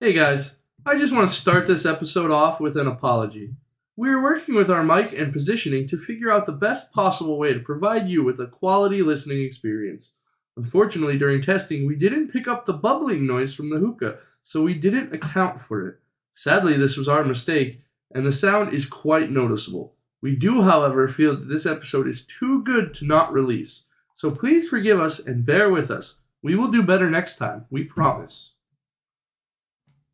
Hey guys, I just want to start this episode off with an apology. We are working with our mic and positioning to figure out the best possible way to provide you with a quality listening experience. Unfortunately, during testing, we didn't pick up the bubbling noise from the hookah, so we didn't account for it. Sadly, this was our mistake, and the sound is quite noticeable. We do, however, feel that this episode is too good to not release, so please forgive us and bear with us. We will do better next time, we promise.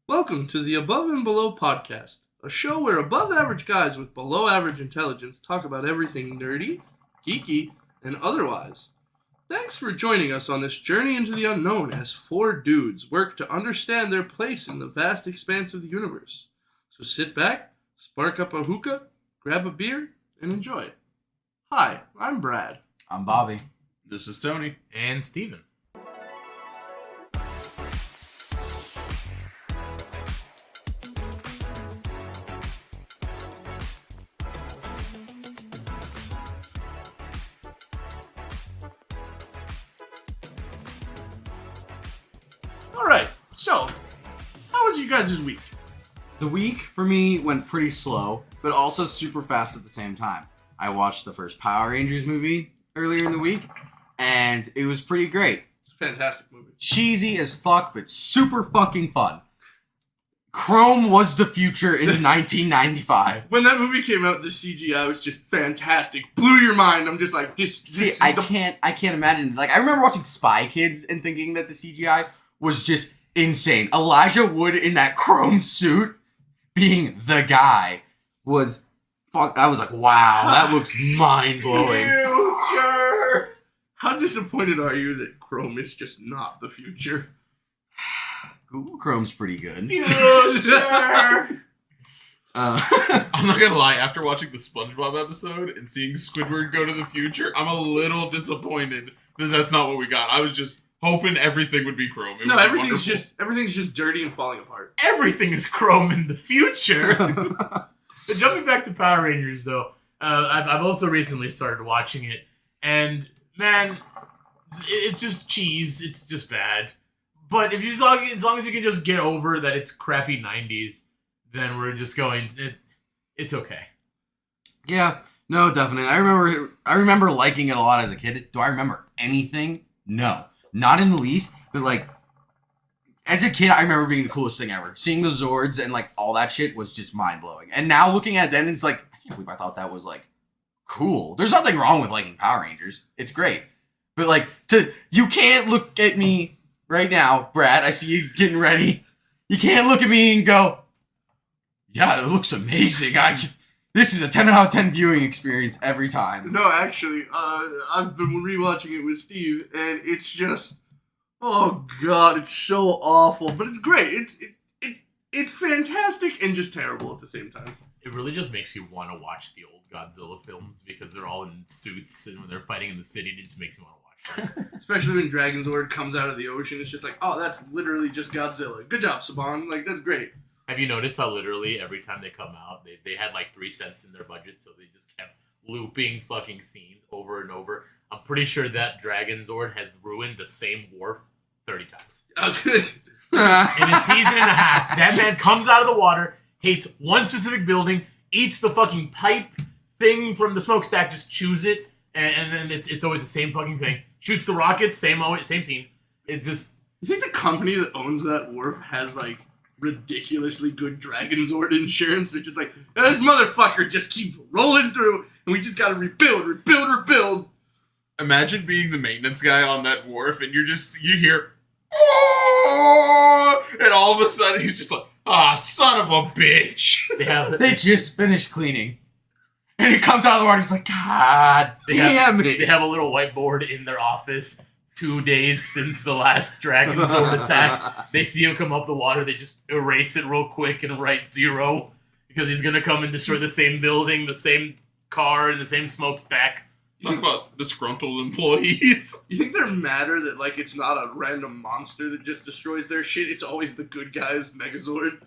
Welcome to the Above and Below podcast, a show where above-average guys with below-average intelligence talk about everything nerdy, geeky, and otherwise. Thanks for joining us on this journey into the unknown as four dudes work to understand their place in the vast expanse of the universe. So sit back, spark up a hookah, grab a beer, and enjoy. Hi, I'm Brad. I'm Bobby. This is Tony. And Steven. Alright, so, how was you guys' week? The week for me went pretty slow, but also super fast at the same time. I watched the first Power Rangers movie earlier in the week, and it was pretty great. It's a fantastic movie. Cheesy as fuck, but super fucking fun. Chrome was the future in 1995. When that movie came out, the CGI was just fantastic. Blew your mind. I'm just like, I can't imagine. Like, I remember watching Spy Kids and thinking that the CGI was just insane. Elijah Wood in that chrome suit being the guy was fuck. I was like, wow, that looks mind blowing. Future. How disappointed are you that Chrome is just not the future? Google Chrome's pretty good. Future. I'm not gonna lie, after watching the SpongeBob episode and seeing Squidward go to the future, I'm a little disappointed that that's not what we got. I was just hoping everything would be Chrome. No, everything's just dirty and falling apart. Everything is Chrome in the future. But jumping back to Power Rangers, though, I've also recently started watching it, and man, it's just cheese. It's just bad. But if you as long as you can just get over that it's crappy 90s, then we're just going. It's okay. Yeah, no, definitely. I remember liking it a lot as a kid. Do I remember anything? No, not in the least. But like, as a kid, I remember being the coolest thing ever. Seeing the Zords and like all that shit was just mind blowing. And now looking at it, then it's like, I can't believe I thought that was like cool. There's nothing wrong with liking Power Rangers. It's great. But like, you can't look at me right now, Brad. I see you getting ready. You can't look at me and go, yeah, it looks amazing. This is a 10 out of 10 viewing experience every time. No, actually, I've been rewatching it with Steve, and it's just, oh god, it's so awful, but it's great. It's fantastic and just terrible at the same time. It really just makes you want to watch the old Godzilla films because they're all in suits, and when they're fighting in the city, it just makes you want to watch them. Especially when Dragon Zord comes out of the ocean, it's just like, oh, that's literally just Godzilla. Good job, Saban. Like, that's great. Have you noticed how literally every time they come out, they had like 3 cents in their budget, so they just kept looping fucking scenes over and over. I'm pretty sure that Dragon Zord has ruined the same wharf 30 times. In a season and a half, that man comes out of the water, hates one specific building, eats the fucking pipe thing from the smokestack, just chews it, and then it's always the same fucking thing. Shoots the rockets, same scene. It's just... You think the company that owns that wharf has, like, ridiculously good Dragon Zord insurance? They're just like, this motherfucker just keeps rolling through, and we just gotta rebuild. Imagine being the maintenance guy on that wharf and you hear, oh! And all of a sudden he's just like, son of a bitch. They just finished cleaning. And he comes out of the water, he's like, God damn it. They have a little whiteboard in their office 2 days since the last Dragon Zord attack. They see him come up the water, they just erase it real quick and write 0 because he's gonna come and destroy the same building, the same car, and the same smokestack. Talk about disgruntled employees. You think they're madder that, like, it's not a random monster that just destroys their shit? It's always the good guys, Megazord.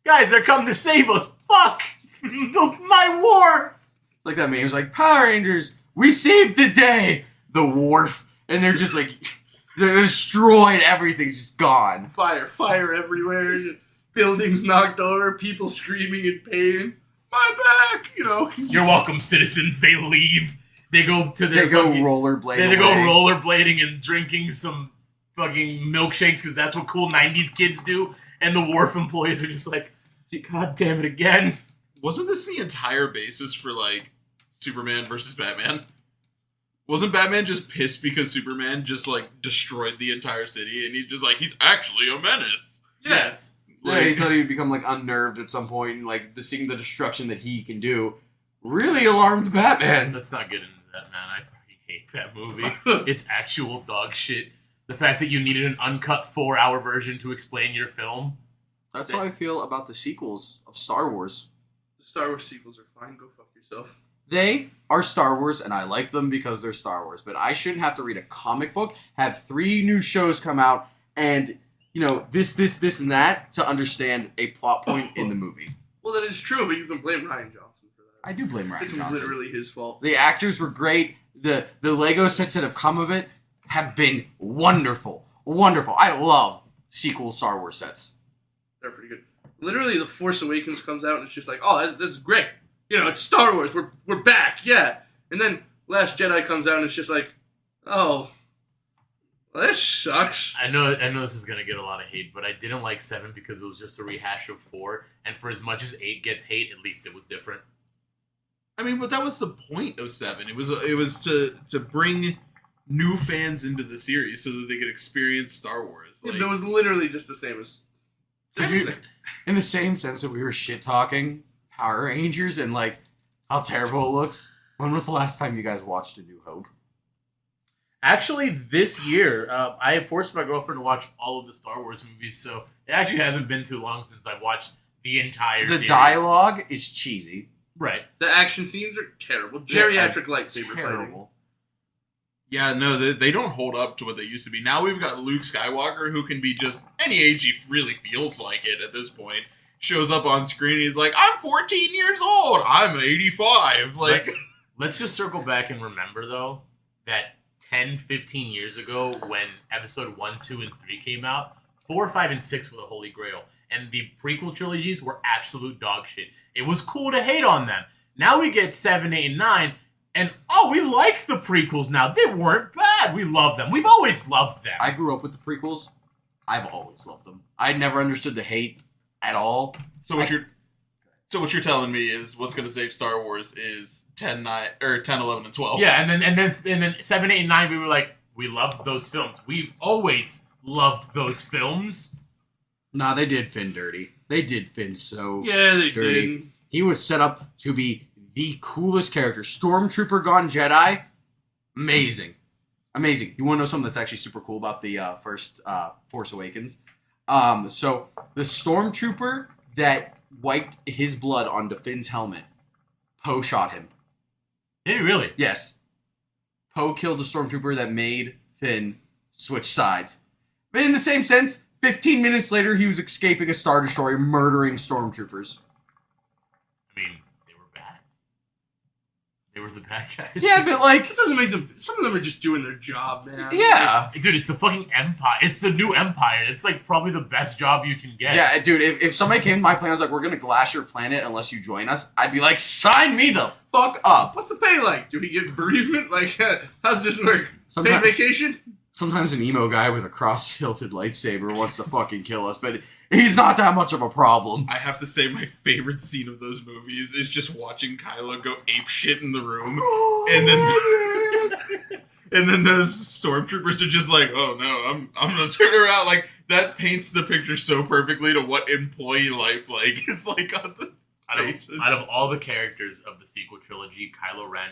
Guys, they're coming to save us. Fuck! My wharf! It's like that meme. It's like, Power Rangers, we saved the day. The wharf. And they're just like, they destroyed everything's just gone. Fire everywhere. buildings knocked over, people screaming in pain. My back, you know. You're welcome, citizens. They leave. They go to their They go fucking- rollerblading. They go rollerblading and drinking some fucking milkshakes because that's what cool 90s kids do. And the wharf employees are just like, God damn it again. Wasn't this the entire basis for, like, Superman versus Batman? Wasn't Batman just pissed because Superman just, like, destroyed the entire city? And he's just like, he's actually a menace. Yes. Yeah, he thought he'd become, like, unnerved at some point. And, like, seeing the destruction that he can do really alarmed Batman. Let's not get into that, man. I fucking hate that movie. It's actual dog shit. The fact that you needed an uncut 4-hour version to explain your film. That's how I feel about the sequels of Star Wars. The Star Wars sequels are fine. Go fuck yourself. They are Star Wars, and I like them because they're Star Wars. But I shouldn't have to read a comic book, have 3 new shows come out, and, you know, this, and that to understand a plot point in the movie. Well, that is true, but you can blame Ryan Johnson for that. I do blame Ryan It's Johnson. literally his fault. The actors were great. The Lego sets that have come of it have been wonderful. Wonderful. I love sequel Star Wars sets. They're pretty good. Literally, The Force Awakens comes out and it's just like, oh, this is great. You know, it's Star Wars. We're back, yeah. And then Last Jedi comes out and it's just like, oh, well, this sucks. I know this is gonna get a lot of hate, but I didn't like 7 because it was just a rehash of 4. And for as much as 8 gets hate, at least it was different. I mean, but that was the point of 7. It was to bring new fans into the series so that they could experience Star Wars. Yeah, Like, but it was literally just the same as. In the same sense that we were shit talking Power Rangers and like how terrible it looks. When was the last time you guys watched A New Hope? Actually, this year, I forced my girlfriend to watch all of the Star Wars movies, so it actually hasn't been too long since I've watched the entire The series. dialogue is cheesy. Right. The action scenes are terrible. Geriatric lightsaber fighting. Terrible. yeah, no, they don't hold up to what they used to be. Now we've got Luke Skywalker, who can be just any age he really feels like it at this point. Shows up on screen, and he's like, I'm 14 years old. I'm 85. Like, Let's just circle back and remember, though, that 10, 15 years ago, when episode 1, 2, and 3 came out, 4, 5, and 6 were the Holy Grail. And the prequel trilogies were absolute dog shit. It was cool to hate on them. Now we get 7, 8, and 9, and we like the prequels now. They weren't bad. We love them. We've always loved them. I grew up with the prequels. I've always loved them. I never understood the hate at all. so what you're telling me is what's going to save Star Wars is 10, 9, or 10, 11, and 12. Yeah, and then 7, 8, and 9, we were like, we loved those films. We've always loved those films. Nah, they did Finn dirty. They did Finn so Yeah, they dirty. did. He was set up to be the coolest character. Stormtrooper gone Jedi. Amazing. Amazing. You want to know something that's actually super cool about the first Force Awakens? So the Stormtrooper that wiped his blood onto Finn's helmet, Poe shot him. Did he really? Yes. Poe killed the Stormtrooper that made Finn switch sides. But in the same sense, 15 minutes later, he was escaping a Star Destroyer, murdering Stormtroopers. I mean, they were bad. They were the bad guys. Yeah, but like... It doesn't make them. Some of them are just doing their job, man. Yeah. Dude, it's the fucking Empire. It's the new Empire. It's like probably the best job you can get. Yeah, dude, if somebody came to my planet and was like, we're going to glass your planet unless you join us, I'd be like, sign me the fuck up. What's the pay like? Do we get bereavement? Like, how's this work? Sometimes- Paid vacation? Sometimes an emo guy with a cross-hilted lightsaber wants to fucking kill us, but he's not that much of a problem. I have to say my favorite scene of those movies is just watching Kylo go ape shit in the room. And then and then those stormtroopers are just like, oh no, I'm gonna turn around. Like, that paints the picture so perfectly to what employee life like it's like on the faces. Out of all the characters of the sequel trilogy, Kylo Ren,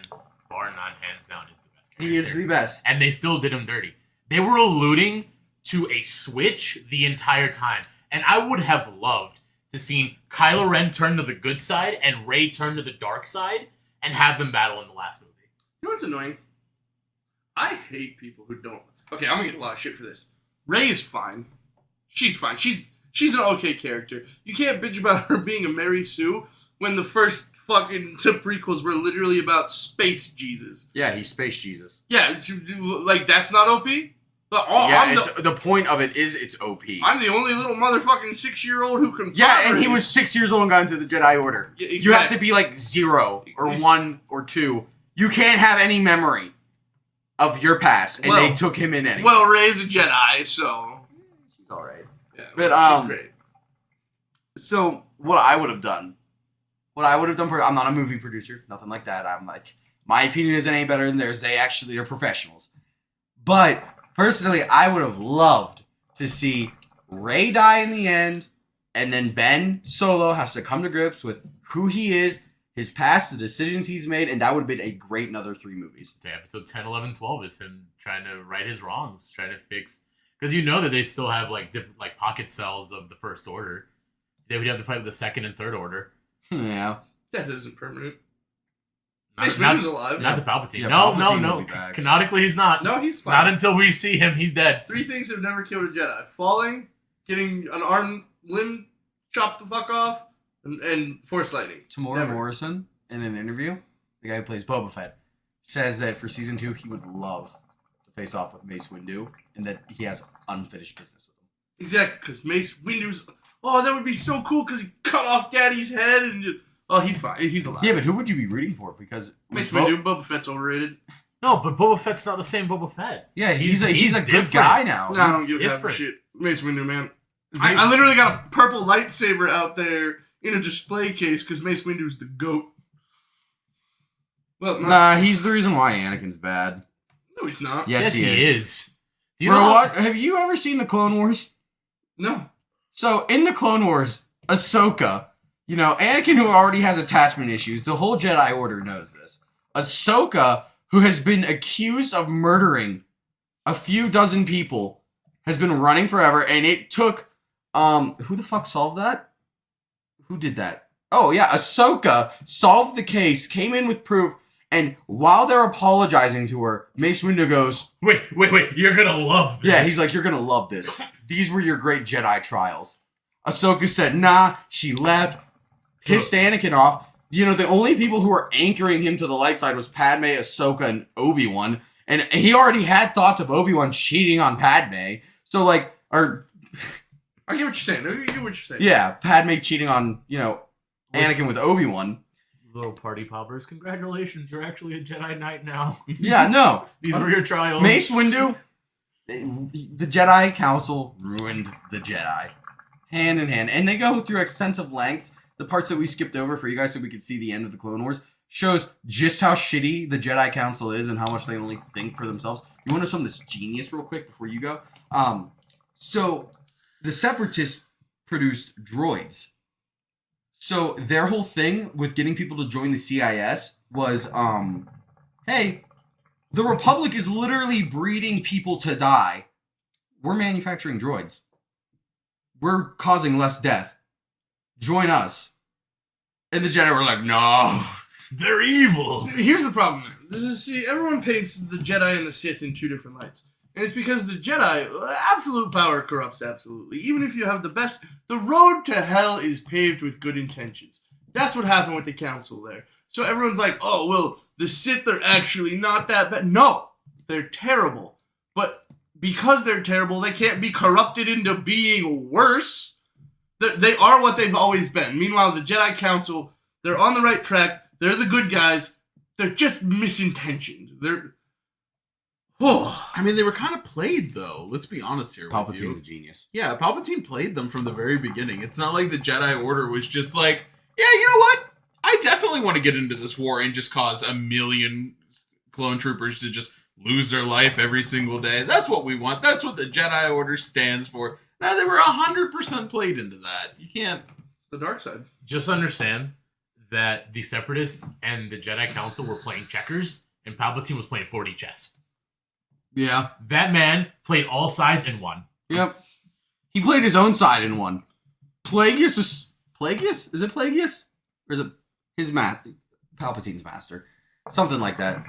bar none, hands down, is the best character. He is the best. And they still did him dirty. They were alluding to a switch the entire time. And I would have loved to see Kylo Ren turn to the good side and Rey turn to the dark side and have them battle in the last movie. You know what's annoying? I hate people who don't. Okay, I'm gonna get a lot of shit for this. Rey is fine. She's fine. She's an okay character. You can't bitch about her being a Mary Sue when the first fucking two prequels were literally about space Jesus. Yeah, he's Space Jesus. Yeah, like that's not OP. But, the point of it is it's OP. I'm the only little motherfucking 6-year-old who can. Yeah, and he was 6 years old and got into the Jedi Order. Yeah, exactly. You have to be like 0 or 1 or 2. You can't have any memory of your past, and they took him in anyway. Well, Rey's a Jedi, so she's all right. Yeah, but she's great. So what I would have done, I'm not a movie producer, nothing like that. I'm like, my opinion isn't any better than theirs. They actually are professionals. But personally, I would have loved to see Rey die in the end, and then Ben Solo has to come to grips with who he is, his past, the decisions he's made, and that would have been a great another 3 movies. Say episode 10, 11, 12 is him trying to right his wrongs, trying to fix, because you know that they still have like different like pocket cells of the First Order. They would have to fight with the Second and Third Order. Yeah. Death isn't permanent. Mace Windu's alive. Not the Palpatine. Yeah, no. Palpatine will be back. Canonically, he's not. No, he's fine. Not until we see him. He's dead. 3 things have never killed a Jedi: falling, getting an arm limb chopped the fuck off, and Force lightning. Tamora Morrison, in an interview, the guy who plays Boba Fett, says that for season 2 he would love to face off with Mace Windu, and that he has unfinished business with him. Exactly, because Mace Windu's. Oh, that would be so cool because he cut off Daddy's head and just. Oh, he's fine. He's alive. Yeah, but who would you be rooting for? Because Mace Windu, Boba Fett's overrated. No, but Boba Fett's not the same Boba Fett. Yeah, he's a good different. guy now. No, I don't give a half a shit. Mace Windu, man. I literally got a purple lightsaber out there in a display case because Mace Windu's the GOAT. Well, Nah, he's the reason why Anakin's bad. No, he's not. Yes, he is. Do you Bro, know what? Have you ever seen the Clone Wars? No. So, in the Clone Wars, Ahsoka, you know, Anakin, who already has attachment issues, the whole Jedi Order knows this. Ahsoka, who has been accused of murdering a few dozen people, has been running forever, and it took, who the fuck solved that? Who did that? Oh, yeah, Ahsoka solved the case, came in with proof, and while they're apologizing to her, Mace Windu goes, Wait, you're gonna love this. yeah, he's like, you're gonna love this. These were your great Jedi trials. Ahsoka said, nah, she left, pissed Anakin off. You know, the only people who were anchoring him to the light side was Padme, Ahsoka, and Obi-Wan. And he already had thoughts of Obi-Wan cheating on Padme. So, like, or... I get what you're saying. I get what you're saying. Yeah, Padme cheating on, you know, Anakin with Obi-Wan. Little party poppers, congratulations, you're actually a Jedi Knight now. Yeah, no. These were your trials. Mace Windu, the Jedi Council ruined the Jedi. Hand in hand. And they go through extensive lengths. The parts that we skipped over for you guys so we could see the end of the Clone Wars shows just how shitty the Jedi Council is and how much they only think for themselves. You want to know something that's genius real quick before you go? So the Separatists produced droids. So their whole thing with getting people to join the CIS was, hey, the Republic is literally breeding people to die. We're manufacturing droids. We're causing less death. Join us. And the Jedi were like, no. They're evil. Here's the problem. See, everyone paints the Jedi and the Sith in 2 different lights. And it's because the Jedi, absolute power corrupts absolutely. Even if you have the best, the road to hell is paved with good intentions. That's what happened with the Council there. So everyone's like, oh, well, the Sith are actually not that bad. No, they're terrible. But because they're terrible, they can't be corrupted into being worse. They are what they've always been. Meanwhile, the Jedi Council, they're on the right track. They're the good guys. They're just misintentioned. They're... Oh. I mean, they were kind of played, though. Let's be honest here. Palpatine's a genius. Yeah, Palpatine played them from the very beginning. It's not like the Jedi Order was just like, yeah, you know what? I definitely want to get into this war and just cause a million clone troopers to just lose their life every single day. That's what we want. That's what the Jedi Order stands for. Now, they were 100% played into that. You can't... It's the dark side. Just understand that the Separatists and the Jedi Council were playing checkers, and Palpatine was playing 4D chess. Yeah. That man played all sides and won. Yep. He played his own side and won. Plagueis is... Plagueis? Is it Plagueis? Or is it his Palpatine's master? Something like that.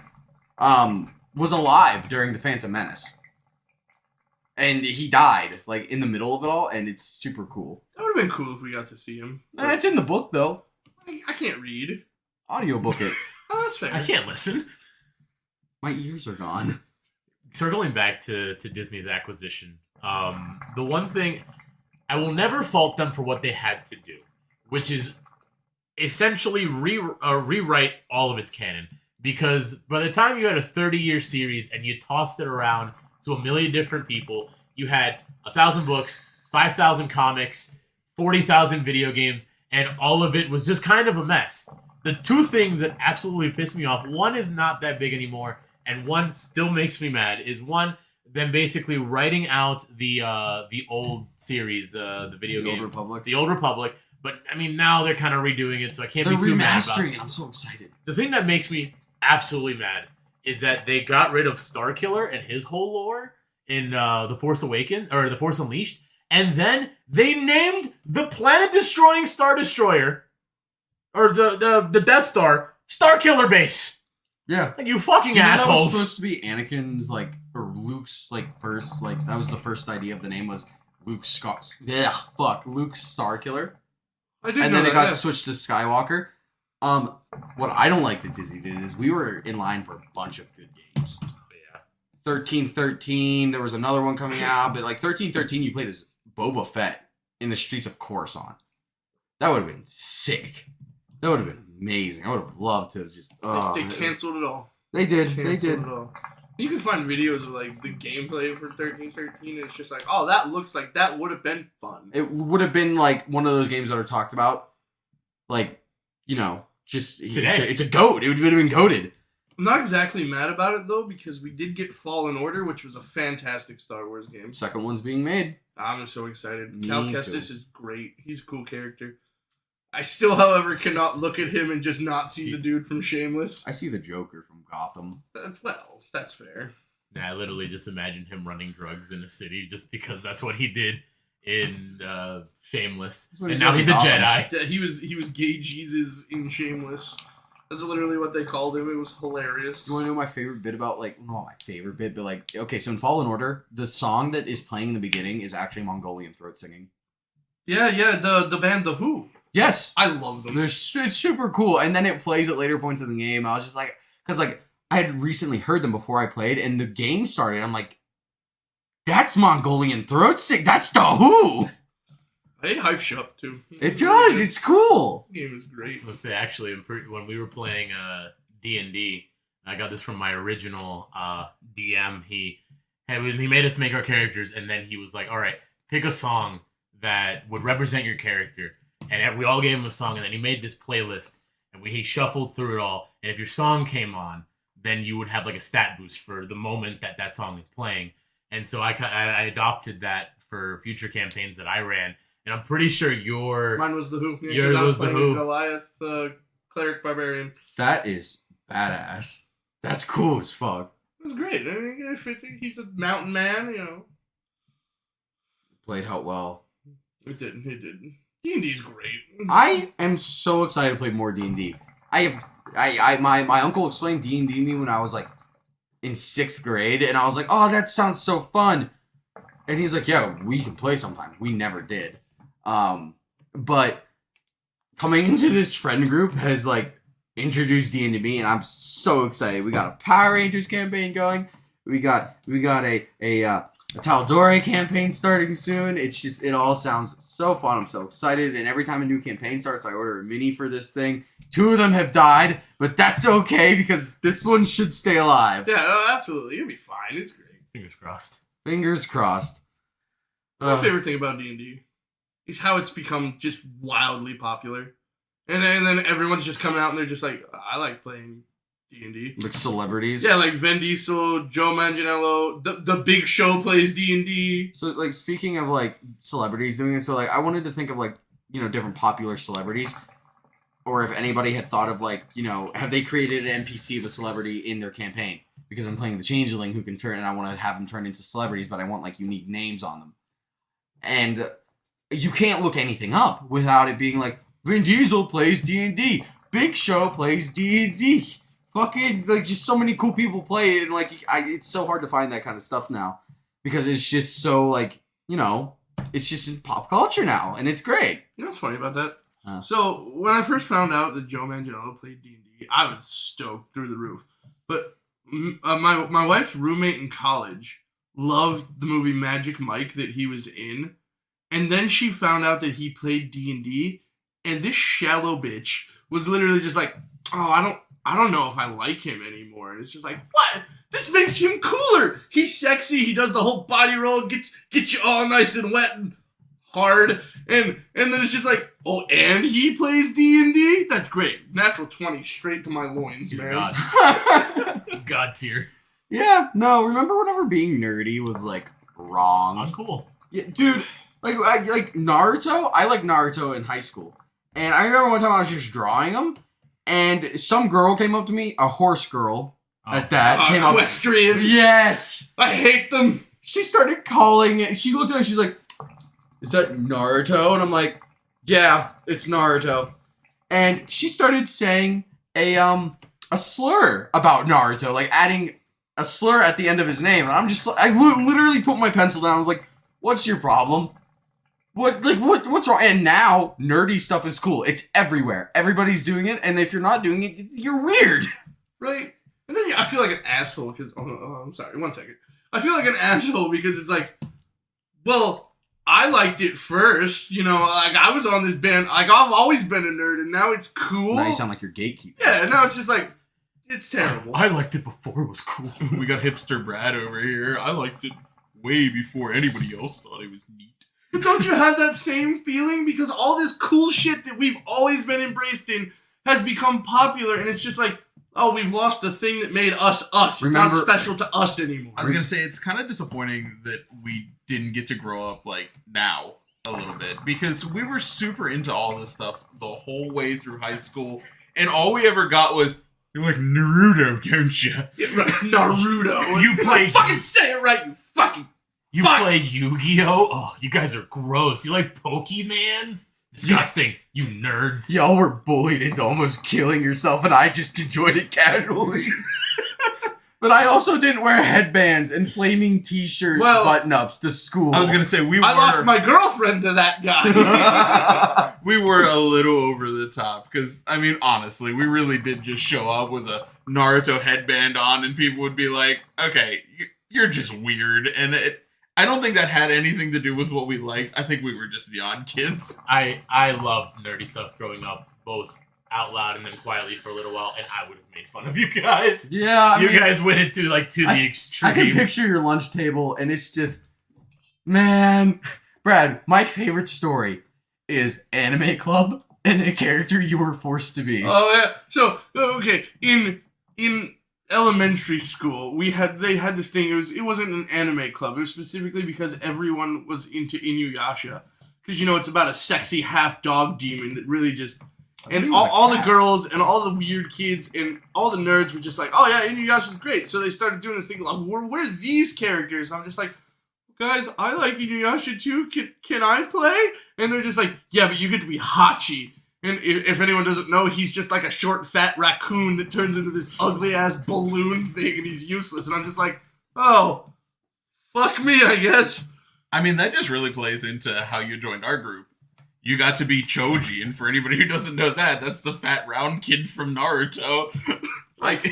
Was alive during the Phantom Menace. And he died, like, in the middle of it all, and it's super cool. That would have been cool if we got to see him. It's in the book, though. I can't read. Audiobook it. Oh, that's fair. I can't listen. My ears are gone. circling back to Disney's acquisition, the one thing I will never fault them for what they had to do, which is essentially rewrite all of its canon. Because by the time you had a 30-year series and you tossed it around to a million different people, you had 1,000 books, 5,000 comics, 40,000 video games, and all of it was just kind of a mess. The two things that absolutely piss me off, one is not that big anymore, and one still makes me mad, is one, them basically writing out the old series, the video game. Old Republic. The Old Republic. But, I mean, now they're kind of redoing it, so I can't be too mad about it. They're remastering it. I'm so excited. The thing that makes me absolutely mad is that they got rid of Starkiller and his whole lore in The Force Awakens, or The Force Unleashed, and then they named the planet-destroying Star Destroyer, or the Death Star, Starkiller Base. Yeah. Like, you fucking Do you know assholes. that was supposed to be Anakin's, like, or Luke's, like, first, like, that was the first idea of the name was Luke Starkiller. I did And know then it that, got yeah. switched to Skywalker. What I don't like that Disney did is we were in line for a bunch of good games. Yeah. 1313, there was another one coming out, but like 1313 you played as Boba Fett in the streets of Coruscant. That would have been sick. That would have been amazing. I would have loved to just... They canceled it all. They did. Canceled They did. it all. You can find videos of like the gameplay for 1313, and it's just like, oh, that looks like that would have been fun. It would have been like one of those games that are talked about. Like, you know, just... Today. It's a goat. It would have been goated. I'm not exactly mad about it though, because we did get Fallen Order, which was a fantastic Star Wars game. Second one's being made. I'm so excited. Me Cal too. Kestis is great. He's a cool character. I still, however, cannot look at him and just not see the dude from Shameless. I see the Joker from Gotham. That's fair. Yeah, I literally just imagined him running drugs in a city just because that's what he did in Shameless. That's what he And now did he's in a Gotham. Jedi. Yeah, he was gay Jesus in Shameless. That's literally what they called him. It was hilarious. You want to know my favorite bit about, like, not my favorite bit, but, like, okay, so in Fallen Order, the song that is playing in the beginning is actually Mongolian throat singing. Yeah, the band The Who. Yes! I love them. It's super cool, and then it plays at later points in the game. I was just like, because, like, I had recently heard them before I played, and the game started, I'm like, that's Mongolian throat singing, that's The Who! It hypes you up, too. It does, it's cool! The game is great. Let's say, actually, when we were playing D&D, I got this from my original DM. He made us make our characters, and then he was like, all right, pick a song that would represent your character. And we all gave him a song, and then he made this playlist, and he shuffled through it all. And if your song came on, then you would have like a stat boost for the moment that song is playing. And so I adopted that for future campaigns that I ran. And I'm pretty sure Mine was The Who. Yeah, Yours 'cause I was The playing Who. Goliath, Cleric Barbarian. That is badass. That's cool as fuck. It was great. I mean, it fits. He's a mountain man, you know. Played out well. It did. D&D's great. I am so excited to play more D&D. My uncle explained D&D to me when I was like in 6th grade, and I was like, oh, that sounds so fun. And he's like, yeah, we can play sometime. We never did. But coming into this friend group has like introduced D&D to me, and I'm so excited. We got a Power Rangers campaign going. We got a Taldore campaign starting soon. It all sounds so fun. I'm so excited. And every time a new campaign starts, I order a mini for this thing. 2 of them have died, but that's okay because this one should stay alive. Yeah, oh, absolutely. You'll be fine. It's great. fingers crossed. Fingers crossed. My favorite thing about D&D is how it's become just wildly popular. And then everyone's just coming out and they're just like, I like playing D&D. Like celebrities. Yeah, like Vin Diesel, Joe Manganiello, the Big Show plays D&D. So, like, speaking of, like, celebrities doing it, so, like, I wanted to think of, like, you know, different popular celebrities. Or if anybody had thought of, like, you know, have they created an NPC of a celebrity in their campaign? Because I'm playing the Changeling who can turn, and I want to have them turn into celebrities, but I want, like, unique names on them. And you can't look anything up without it being like, Vin Diesel plays D&D. Big Show plays D&D. Fucking, like, just so many cool people play it, and, like, it's so hard to find that kind of stuff now. Because it's just so, like, you know, it's just in pop culture now, and it's great. You know what's funny about that? Huh. So, when I first found out that Joe Manganiello played D&D, I was stoked through the roof. But My wife's roommate in college loved the movie Magic Mike that he was in, and then she found out that he played D&D, and this shallow bitch was literally just like, oh, I don't know if I like him anymore. And it's just like, what? This makes him cooler. He's sexy. He does the whole body roll, gets you all nice and wet and hard, and then it's just like, oh, and he plays D&D? That's great. Natural 20 straight to my loins, man. God tier. Yeah, no, remember whenever being nerdy was like wrong? Uncool. Yeah, dude, like Naruto. I liked Naruto in high school. And I remember one time I was just drawing them, and some girl came up to me, a horse girl at that, came up. Equestrians. Yes! I hate them. She started calling it. She looked at me, she's like, is that Naruto? And I'm like, yeah, it's Naruto. And she started saying a slur about Naruto, like adding a slur at the end of his name. And I'm just, I literally put my pencil down. I was like, what's your problem? What's wrong? And now nerdy stuff is cool. It's everywhere. Everybody's doing it. And if you're not doing it, you're weird. Right? And then I feel like an asshole because, I'm sorry, 1 second. I feel like an asshole because it's like, well, I liked it first, you know, like I was on this band, like I've always been a nerd and now it's cool. Now you sound like you're gatekeeper. Yeah, now it's just like, it's terrible. I liked it before it was cool. We got hipster Brad over here. I liked it way before anybody else thought it was neat. But don't you have that same feeling? Because all this cool shit that we've always been embraced in has become popular, and it's just like, oh, we've lost the thing that made us us. Remember, it's not special to us anymore. I was gonna say it's kind of disappointing that we didn't get to grow up like now a little bit, because we were super into all this stuff the whole way through high school, and all we ever got was, "You like Naruto, don't you?" Yeah, right. Naruto. You play- Fucking say it right, you fucking. You Fuck. play Yu-Gi-Oh? Oh, you guys are gross. You like Pokemans? Disgusting. You nerds. Y'all were bullied into almost killing yourself, and I just enjoyed it casually. But I also didn't wear headbands and flaming t-shirt button-ups to school. I was gonna say I lost my girlfriend to that guy. we were a little over the top, because I mean, honestly, we really did just show up with a Naruto headband on, and people would be like, "Okay, you're just weird," and I don't think that had anything to do with what we liked. I think we were just the odd kids. I loved nerdy stuff growing up, both out loud and then quietly for a little while, and I would have made fun of you guys. Yeah, you guys went into to the extreme. I can picture your lunch table, and it's just, man. Brad, my favorite story is Anime Club and a character you were forced to be. Oh yeah. So okay, in elementary school, they had this thing. It wasn't an anime club. It was specifically because everyone was into Inuyasha, because you know it's about a sexy half dog demon that really just. And all the girls and all the weird kids and all the nerds were just like, oh yeah, Inuyasha's great. So they started doing this thing like, where are these characters? I'm just like, guys, I like Inuyasha too. Can I play? And they're just like, yeah, but you get to be Hachi. And if anyone doesn't know, he's just like a short, fat raccoon that turns into this ugly-ass balloon thing, and he's useless. And I'm just like, oh, fuck me, I guess. I mean, that just really plays into how you joined our group. You got to be Choji, and for anybody who doesn't know that, that's the fat, round kid from Naruto. Nice.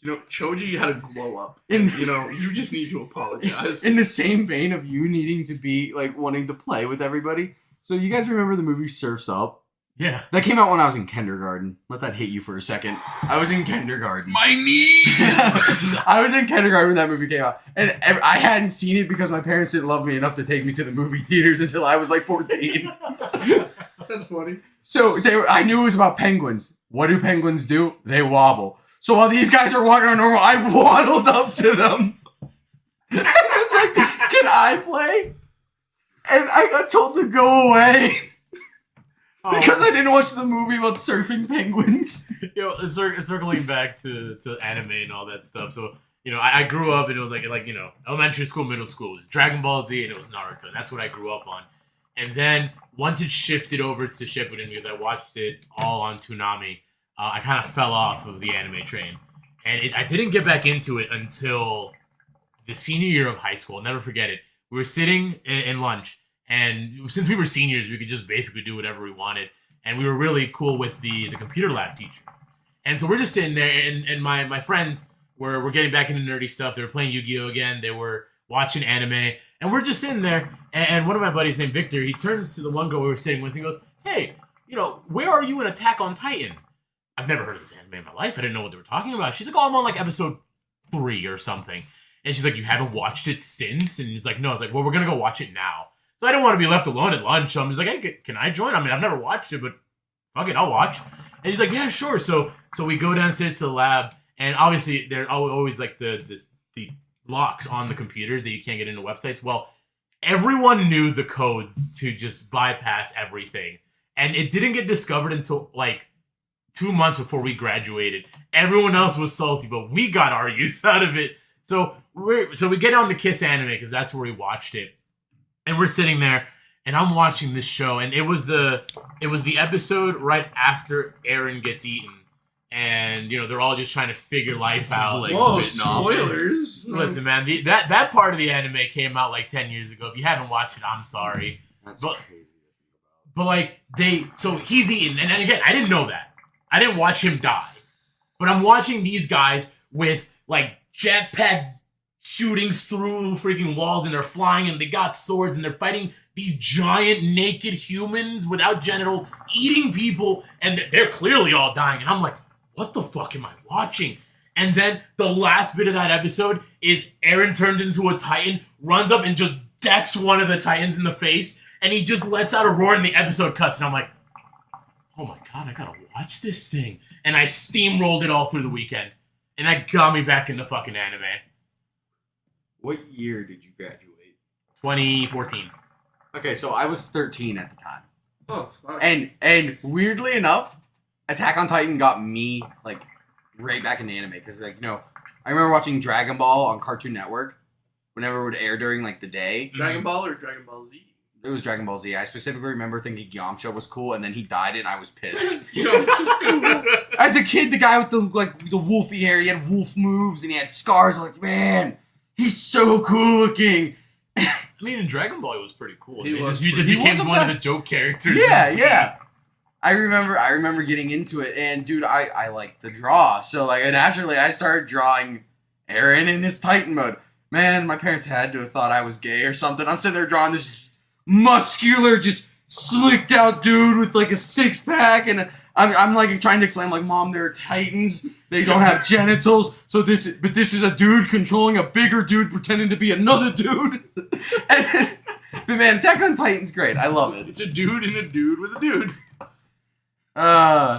You know, Choji had a glow up. You know, you just need to apologize. In the same vein of you needing to be, like, wanting to play with everybody. So you guys remember the movie Surf's Up? Yeah. That came out when I was in kindergarten. Let that hit you for a second. I was in kindergarten. My knees! I was in kindergarten when that movie came out. And I hadn't seen it because my parents didn't love me enough to take me to the movie theaters until I was like 14. That's funny. So I knew it was about penguins. What do penguins do? They wobble. So while these guys are walking on normal, I waddled up to them. And I was like, can I play? And I got told to go away. Because I didn't watch the movie about surfing penguins. You know, circling back to anime and all that stuff. So, you know, I grew up and it was like, you know, elementary school, middle school. It was Dragon Ball Z and it was Naruto. And that's what I grew up on. And then once it shifted over to Shippuden, because I watched it all on Toonami, I kind of fell off of the anime train. And I didn't get back into it until the senior year of high school. I'll never forget it. We were sitting in lunch. And since we were seniors, we could just basically do whatever we wanted. And we were really cool with the computer lab teacher. And so we're just sitting there, and my friends we're getting back into nerdy stuff. They were playing Yu-Gi-Oh again. They were watching anime, and we're just sitting there. And one of my buddies named Victor, he turns to the one girl we were sitting with, and he goes, "Hey, where are you in Attack on Titan?" I've never heard of this anime in my life. I didn't know what they were talking about. She's like, "Oh, I'm on like episode 3 or something." And she's like, "You haven't watched it since?" And he's like, "No." I was like, "Well, we're gonna go watch it now." So I didn't want to be left alone at lunch. So I'm just like, "Hey, can I join?" I mean, I've never watched it, but fuck it, I'll watch. And he's like, "Yeah, sure." So we go downstairs to the lab, and obviously there are always like the locks on the computers that you can't get into websites. Well, everyone knew the codes to just bypass everything, and it didn't get discovered until like 2 months before we graduated. Everyone else was salty, but we got our use out of it. So we get on to Kiss Anime because that's where we watched it, and we're sitting there, and I'm watching this show, and it was the episode right after Eren gets eaten, and they're all just trying to figure life out. Whoa, spoilers! Listen, man, that part of the anime came out like 10 years ago. If you haven't watched it, I'm sorry. That's crazy. But like so he's eaten, and again, I didn't know that. I didn't watch him die, but I'm watching these guys with like jetpack shootings through freaking walls, and they're flying, and they got swords, and they're fighting these giant naked humans without genitals, eating people, and they're clearly all dying. And I'm like, what the fuck am I watching? And then the last bit of that episode is Eren turns into a Titan, runs up and just decks one of the Titans in the face, and he just lets out a roar, and the episode cuts, and I'm like, oh my god, I gotta watch this thing. And I steamrolled it all through the weekend. And that got me back into fucking anime. What year did you graduate? 2014. Okay, so I was 13 at the time. Oh, fuck. And weirdly enough, Attack on Titan got me like right back into anime because I remember watching Dragon Ball on Cartoon Network whenever it would air during like the day. Dragon Ball or Dragon Ball Z? It was Dragon Ball Z. I specifically remember thinking Yamcha was cool, and then he died, and I was pissed. Yamcha's cool. As a kid, the guy with the wolfy hair, he had wolf moves, and he had scars. I'm like, man, he's so cool looking. I mean, in Dragon Ball, it was pretty cool. He just was became one of the joke characters. Yeah. I remember getting into it, and dude, I like to draw, so like naturally I started drawing Eren in his Titan mode. Man, my parents had to have thought I was gay or something. I'm sitting there drawing this muscular, just slicked out dude with like a 6-pack, and I'm like trying to explain, like, Mom, they're Titans. They don't have genitals. So this is a dude controlling a bigger dude pretending to be another dude. But man, Attack on Titan's great. I love it. It's a dude and a dude with a dude.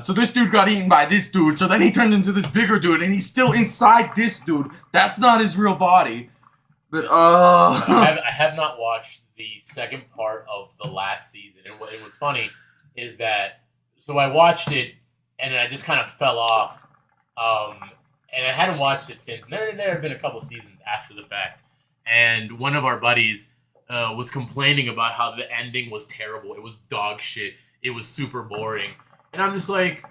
So this dude got eaten by this dude. So then he turned into this bigger dude, and he's still inside this dude. That's not his real body. But I have not watched the second part of the last season, and what's funny is that so I watched it and I just kind of fell off, and I hadn't watched it since. And there have been a couple seasons after the fact, and one of our buddies was complaining about how the ending was terrible. It was dog shit. It was super boring, and I'm just like,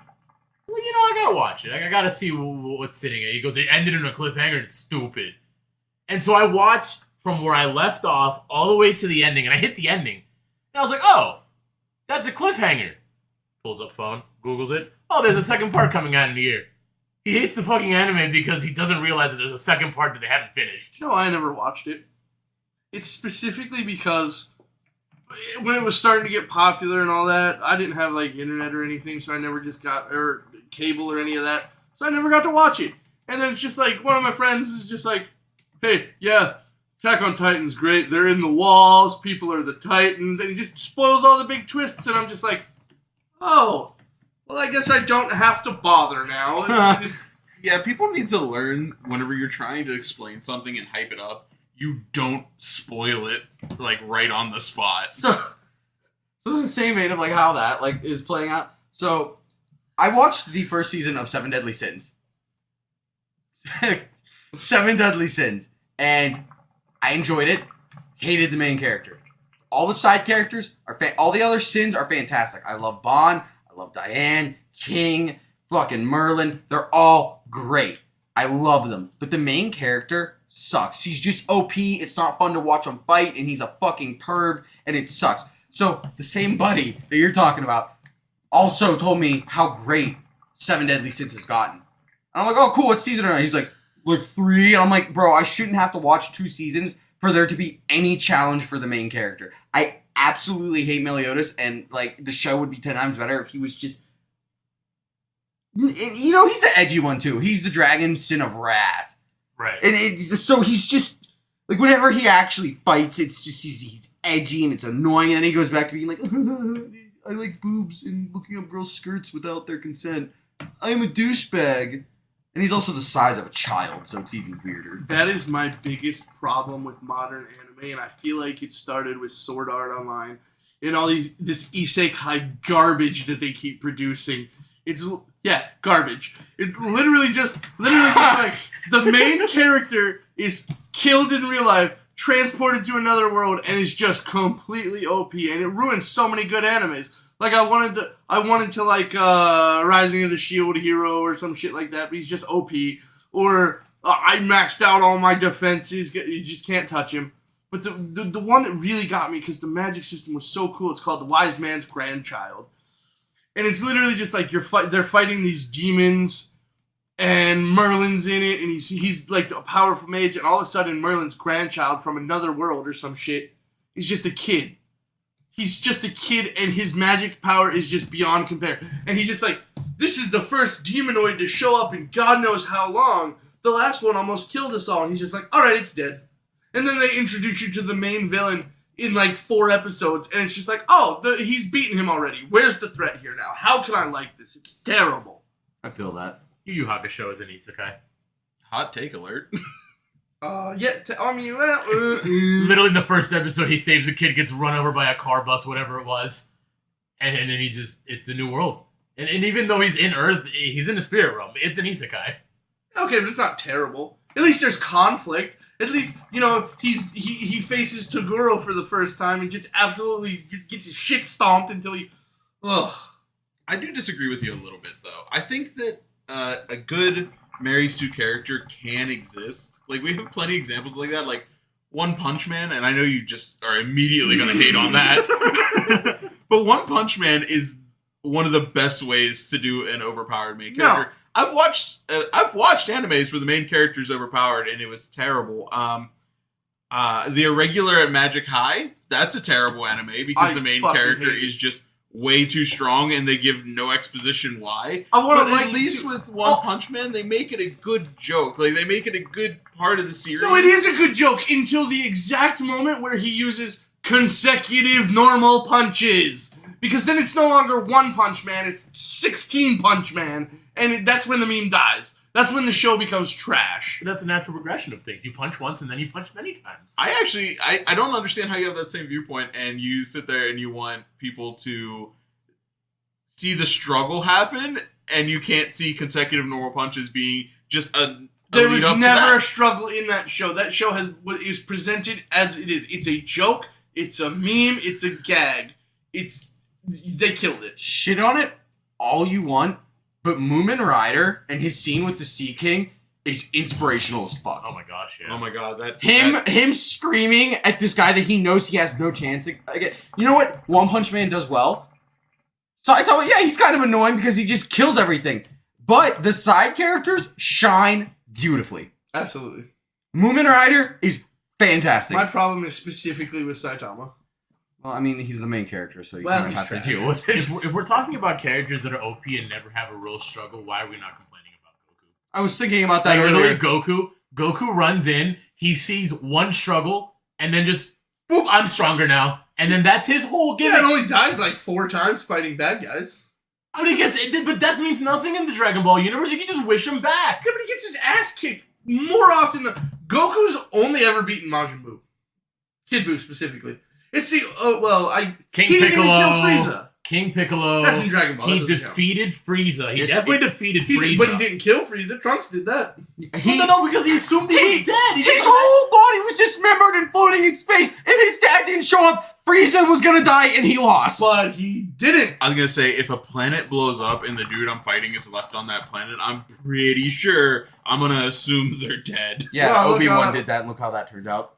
well, I gotta watch it. I gotta see what's sitting at. He goes, it ended in a cliffhanger. And it's stupid. And so I watched from where I left off all the way to the ending, and I hit the ending. And I was like, oh, that's a cliffhanger. Pulls up phone, Googles it. Oh, there's a second part coming out in a year. He hates the fucking anime because he doesn't realize that there's a second part that they haven't finished. No, I never watched it. It's specifically because when it was starting to get popular and all that, I didn't have like internet or anything, so I never just got or cable or any of that. So I never got to watch it. And then it's just like one of my friends is just like, hey, yeah, Attack on Titan's great. They're in the walls. People are the Titans. And he just spoils all the big twists. And I'm just like, oh, well, I guess I don't have to bother now. Yeah, people need to learn whenever you're trying to explain something and hype it up, you don't spoil it, like, right on the spot. So in the same vein of, like, how that, like, is playing out. So, I watched the first season of 7 Deadly Sins. 7 Deadly Sins. And I enjoyed it. Hated the main character. All the side characters are all the other sins are fantastic. I love Bond. I love Diane, King, fucking Merlin. They're all great. I love them. But the main character sucks. He's just OP. It's not fun to watch him fight, and he's a fucking perv, and it sucks. So the same buddy that you're talking about also told me how great 7 Deadly Sins has gotten. And I'm like, oh, cool. What season are you? He's like, like 3. I'm like, bro, I shouldn't have to watch 2 seasons for there to be any challenge for the main character. I absolutely hate Meliodas, and like the show would be 10 times better if he was just, you know, he's the edgy one too. He's the dragon sin of wrath, Right. and it's just, so he's just like whenever he actually fights, it's just he's edgy and it's annoying, and then he goes back to being like, I like boobs and looking up girls' skirts without their consent. I'm a douchebag. And he's also the size of a child, so it's even weirder. That is my biggest problem with modern anime, and I feel like it started with Sword Art Online and all this isekai garbage that they keep producing. It's garbage. It's literally just like the main character is killed in real life, transported to another world, and is just completely OP, and it ruins so many good animes. Like I wanted to like Rising of the Shield Hero or some shit like that, but he's just OP. Or I maxed out all my defenses, you just can't touch him. But the one that really got me, because the magic system was so cool, it's called The Wise Man's Grandchild. And it's literally just like they're fighting these demons, and Merlin's in it, and he's like a powerful mage, and all of a sudden Merlin's grandchild from another world or some shit is just a kid. He's just a kid, and his magic power is just beyond compare. And he's just like, this is the first demonoid to show up in God knows how long. The last one almost killed us all. And he's just like, all right, it's dead. And then they introduce you to the main villain in like 4 episodes, and it's just like, oh, he's beaten him already. Where's the threat here now? How can I like this? It's terrible. I feel that. Yu Yu Hakusho is an isekai. Hot take alert. Literally in the first episode, he saves a kid, gets run over by a car bus, whatever it was. And then it's a new world. And even though he's in Earth, he's in the spirit realm. It's an isekai. Okay, but it's not terrible. At least there's conflict. At least, you know, he faces Toguro for the first time and just absolutely gets his shit stomped until he... Ugh. I do disagree with you a little bit, though. I think that a good Mary Sue character can exist. Like, we have plenty of examples like that. Like, One Punch Man, and I know you just are immediately going to hate on that. But One Punch Man is one of the best ways to do an overpowered main character. No. I've watched animes where the main character is overpowered, and it was terrible. The Irregular at Magic High, that's a terrible anime because the main character is just way too strong, and they give no exposition why. But at least with One Punch Man, they make it a good joke. Like, they make it a good part of the series. No, it is a good joke until the exact moment where he uses consecutive normal punches. Because then it's no longer One Punch Man, it's 16 Punch Man, and that's when the meme dies. That's when the show becomes trash. That's a natural progression of things. You punch once and then you punch many times. I don't understand how you have that same viewpoint and you sit there and you want people to see the struggle happen and you can't see consecutive normal punches being just a There was never a struggle in that show. That show is presented as it is. It's a joke. It's a meme. It's a gag. They killed it. Shit on it all you want. But Moomin Rider and his scene with the Sea King is inspirational as fuck. Oh my gosh, yeah. Oh my god, him screaming at this guy that he knows he has no chance. You know what One Punch Man does well? Saitama, yeah, he's kind of annoying because he just kills everything. But the side characters shine beautifully. Absolutely. Moomin Rider is fantastic. My problem is specifically with Saitama. Well, I mean, he's the main character, so you kind of have to deal with it. If we're talking about characters that are OP and never have a real struggle, why are we not complaining about Goku? I was thinking about that earlier. Goku runs in, he sees one struggle, and then just, boop, I'm stronger now. And then that's his whole gimmick. Yeah, it only dies like 4 times fighting bad guys. I mean, but death means nothing in the Dragon Ball universe. You can just wish him back. Yeah, but he gets his ass kicked more often than... Goku's only ever beaten Majin Buu. Kid Buu, specifically. It's the King he Piccolo, didn't even kill Frieza. King Piccolo. That's in Dragon Ball. He defeated Frieza. He definitely defeated Frieza. But he didn't kill Frieza. Trunks did that. No, because he assumed he was dead. His whole body was dismembered and floating in space. If his dad didn't show up, Frieza was gonna die, and he lost. But he didn't. I was gonna say, if a planet blows up and the dude I'm fighting is left on that planet, I'm pretty sure I'm gonna assume they're dead. Yeah, well, Obi-Wan did that, and look how that turned out.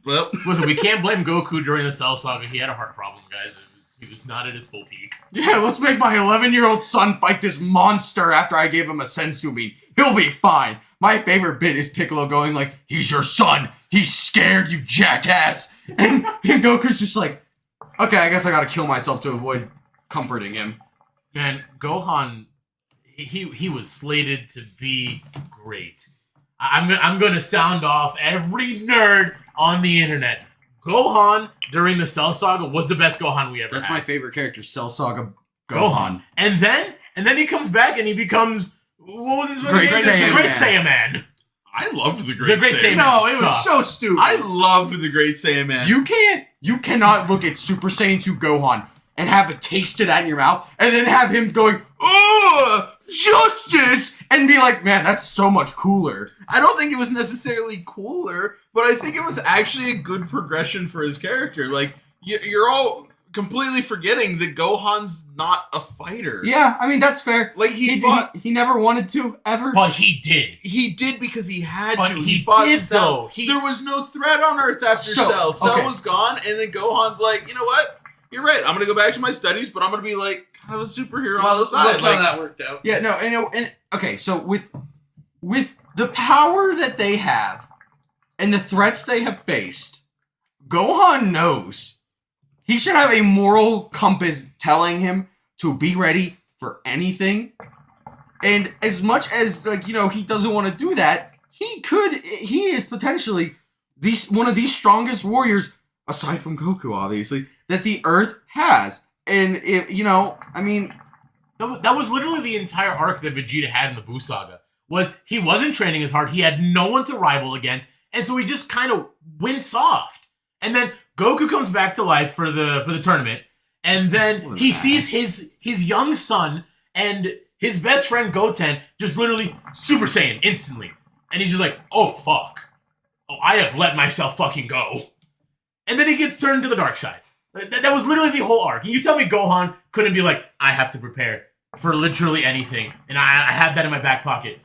Well, listen, we can't blame Goku during the Cell Saga. He had a heart problem, guys. He was not at his full peak. Yeah, let's make my 11-year-old son fight this monster after I gave him a sensu bean. He'll be fine. My favorite bit is Piccolo going like, he's your son. He's scared, you jackass. And Goku's just like, okay, I guess I gotta kill myself to avoid comforting him. Man, Gohan, he was slated to be great. I'm going to sound off every nerd on the internet. Gohan, during the Cell Saga, was the best Gohan we ever had. That's my favorite character, Cell Saga Gohan. And then he comes back and he becomes, what was his name? Great Saiyaman. I loved the Great Saiyaman. No, it was sucked. so stupid. I loved the Great Saiyaman. You cannot look at Super Saiyan 2 Gohan and have a taste of that in your mouth, and then have him going, oh, justice, and be like, man, that's so much cooler. I don't think it was necessarily cooler, but I think it was actually a good progression for his character. Like, you're all completely forgetting that Gohan's not a fighter. Yeah, I mean, that's fair. Like, He never wanted to, ever. But he did. He did because he had But to. he fought did, Cell. though. There was no threat on Earth after Cell. Cell was gone, and then Gohan's like, you know what? You're right. I'm gonna go back to my studies, but I'm gonna be like kind of a superhero on the side. Look how Like, that worked out. Yeah, no, and okay, so with the power that they have and the threats they have faced, Gohan knows he should have a moral compass telling him to be ready for anything. And as much as he doesn't want to do that, he is potentially one of the strongest warriors, aside from Goku, obviously, that the Earth has. And That was literally the entire arc that Vegeta had in the Buu Saga. Was he wasn't training as hard, he had no one to rival against, and so he just kind of went soft. And then Goku comes back to life for the tournament, and then he sees his young son and his best friend Goten just literally Super Saiyan instantly. And he's just like, oh fuck. Oh, I have let myself fucking go. And then he gets turned to the dark side. That was literally the whole arc. You tell me Gohan couldn't be like, I have to prepare for literally anything, and I had that in my back pocket.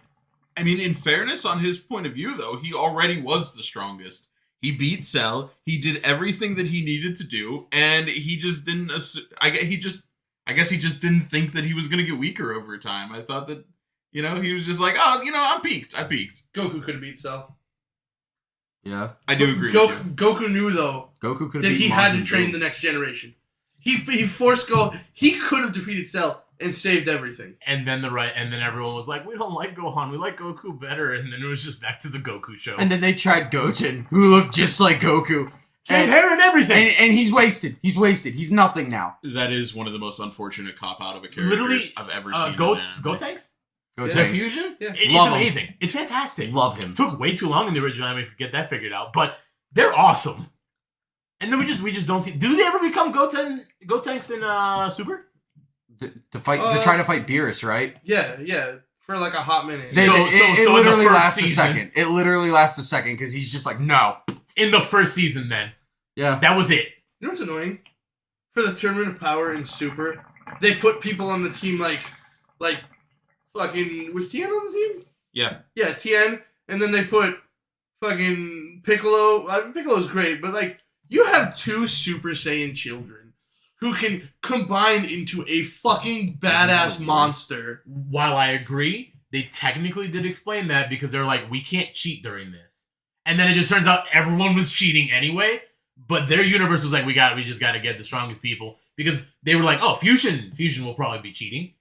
I mean, in fairness, on his point of view, though, he already was the strongest. He beat Cell. He did everything that he needed to do, and he just didn't. I guess he just didn't think that he was gonna get weaker over time. I thought that, he was just like, oh, I'm peaked. I peaked. Goku could have beat Cell. yeah, I do agree. with you. Goku knew though Goku could that he had to Majin train Buu. the next generation. He forced He could have defeated Cell and saved everything. And then everyone was like, we don't like Gohan, we like Goku better. And then it was just back to the Goku show. And then they tried Goten, who looked just like Goku. same hair and everything. And he's wasted. He's nothing now. That is one of the most unfortunate cop-out of a character Literally, I've ever seen. Gotenks? The Gotenks. fusion? Yeah. It's Love 'em. amazing. It's fantastic. Love him. Took way too long in the original anime to get that figured out, but they're awesome. And then we just don't see. Do they ever become Gotenks in Super? To try to fight Beerus, right? Yeah, for like a hot minute. It in the literally first lasts season- a second. It literally lasts a second because he's just like, no. In the first season, then Yeah. that was it. You know what's annoying? For the Tournament of Power in Super, they put people on the team like fucking, was Tien on the team? Yeah. Yeah, Tien, and then they put fucking Piccolo. Piccolo's great, but like, you have two Super Saiyan children who can combine into a fucking badass monster. While I agree, they technically did explain that because they're like, we can't cheat during this. And then it just turns out everyone was cheating anyway. But their universe was like, we just got to get the strongest people because they were like, oh, fusion will probably be cheating.